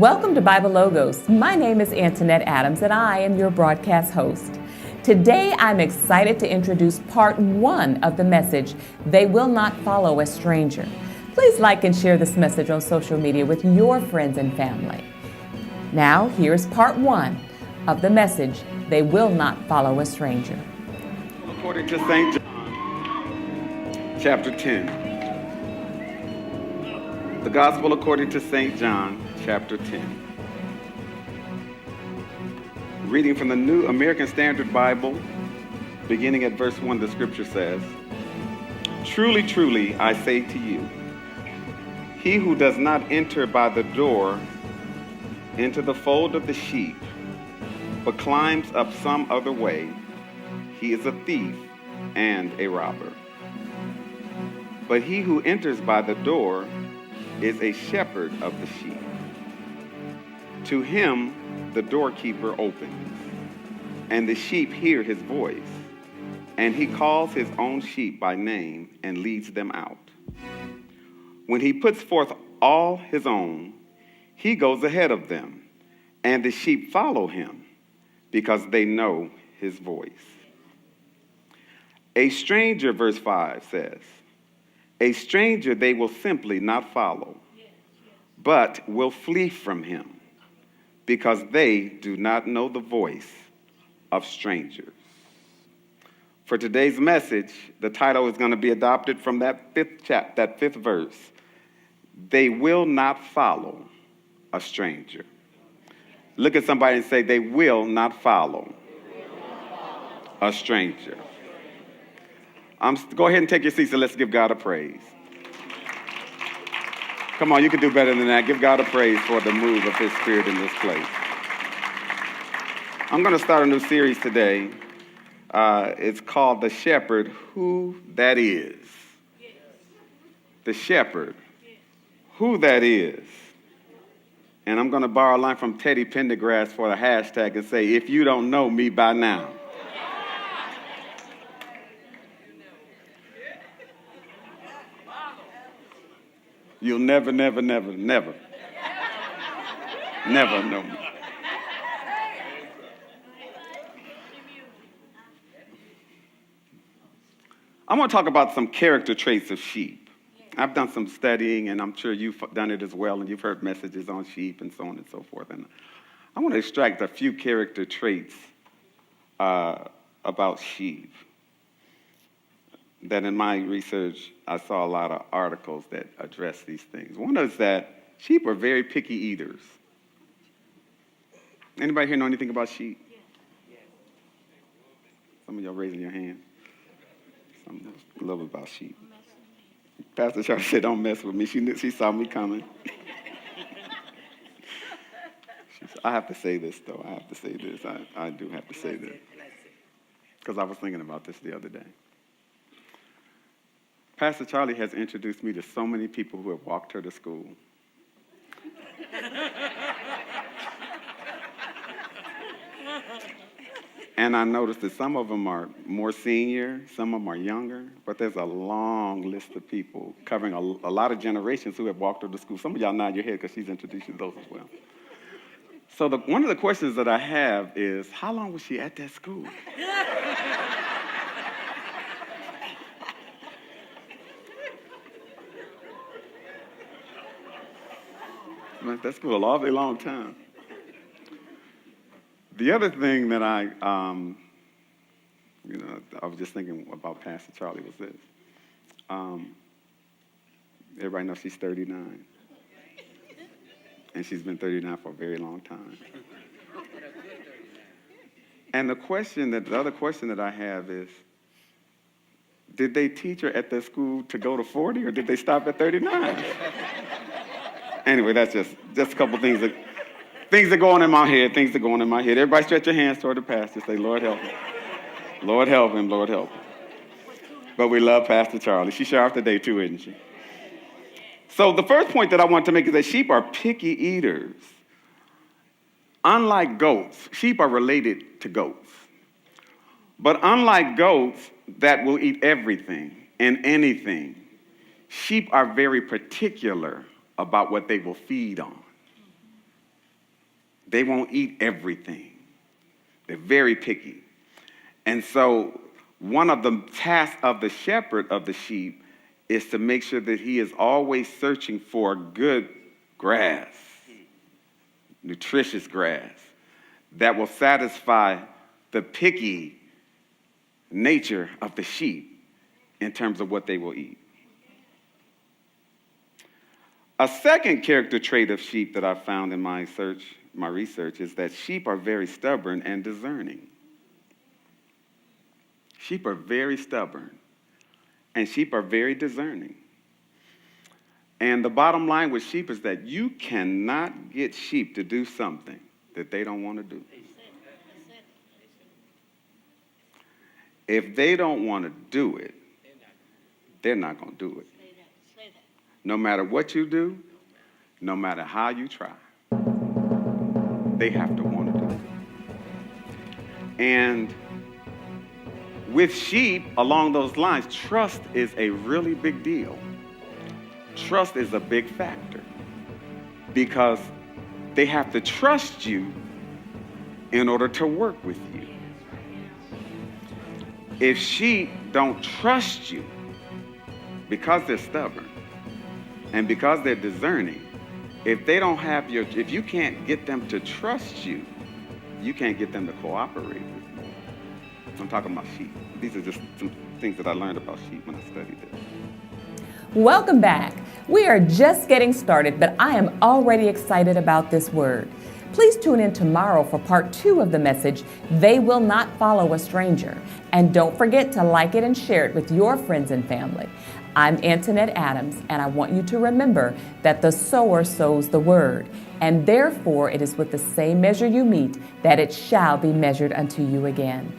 Welcome to Bible Logos. My name is Antoinette Adams and I am your broadcast host. Today I'm excited to introduce part 1 of the message, They Will Not Follow a Stranger. Please like and share this message on social media with your friends and family. Now here's part 1 of the message, They Will Not Follow a Stranger. According to St. John, chapter 10. The Gospel according to St. John, chapter 10. Reading from the New American Standard Bible, beginning at verse 1, the scripture says, "Truly, truly, I say to you, he who does not enter by the door into the fold of the sheep, but climbs up some other way, he is a thief and a robber. But he who enters by the door is a shepherd of the sheep. To him the doorkeeper opens, and the sheep hear his voice, and he calls his own sheep by name and leads them out. When he puts forth all his own, he goes ahead of them, and the sheep follow him, because they know his voice. A stranger," verse 5 says, "a stranger they will simply not follow, but will flee from him, because they do not know the voice of strangers." For today's message, the title is going to be adopted from that fifth verse. They will not follow a stranger. Look at somebody and say, they will not follow a stranger. Go ahead and take your seats and let's give God a praise. Come on, you can do better than that. Give God a praise for the move of his Spirit in this place. I'm going to start a new series today. It's called The Shepherd, Who That Is. The Shepherd, Who That Is. And I'm going to borrow a line from Teddy Pendergrass for the hashtag and say, if you don't know me by now. You'll never know me. I want to talk about some character traits of sheep. I've done some studying, and I'm sure you've done it as well, and you've heard messages on sheep and so on and so forth. And I want to extract a few character traits about sheep that in my research, I saw a lot of articles that address these things. One is that sheep are very picky eaters. Anybody here know anything about sheep? Yes. Some of y'all raising your hand. Something a little bit about sheep. Pastor Charlie said, don't mess with me. She saw me coming. I have to say this, though. I do have to say this. Because I was thinking about this the other day. Pastor Charlie has introduced me to so many people who have walked her to school. And I noticed that some of them are more senior, some of them are younger, but there's a long list of people covering a lot of generations who have walked her to school. Some of y'all nod your head because she's introduced you to those as well. So one of the questions that I have is, how long was she at that school? That's for an awfully long time. The other thing that I was just thinking about Pastor Charlie was this. Everybody knows she's 39. And she's been 39 for a very long time. And the other question that I have is, did they teach her at that school to go to 40 or did they stop at 39? Anyway, that's just a couple things that go on in my head, Everybody stretch your hands toward the pastor. Say, Lord, help him. Lord, help him. Lord, help him. But we love Pastor Charlie. She's sure off today, too, isn't she? So the first point that I want to make is that sheep are picky eaters. Unlike goats, sheep are related to goats. But unlike goats that will eat everything and anything, sheep are very particular about what they will feed on. They won't eat everything. They're very picky. And so one of the tasks of the shepherd of the sheep is to make sure that he is always searching for good grass, nutritious grass, that will satisfy the picky nature of the sheep in terms of what they will eat. A second character trait of sheep that I found in my research is that sheep are very stubborn and discerning. Sheep are very stubborn, and sheep are very discerning. And the bottom line with sheep is that you cannot get sheep to do something that they don't want to do. If they don't want to do it, they're not going to do it. No matter what you do, no matter how you try, they have to want to do it. And with sheep, along those lines, trust is a really big deal. Trust is a big factor because they have to trust you in order to work with you. If sheep don't trust you because they're stubborn and because they're discerning, if you can't get them to trust you, you can't get them to cooperate with you. I'm talking about sheep. These are just some things that I learned about sheep when I studied this. Welcome back. We are just getting started, but I am already excited about this word. Please tune in tomorrow for part 2 of the message, They Will Not Follow a Stranger. And don't forget to like it and share it with your friends and family. I'm Antoinette Adams, and I want you to remember that the sower sows the word, and therefore it is with the same measure you meet that it shall be measured unto you again.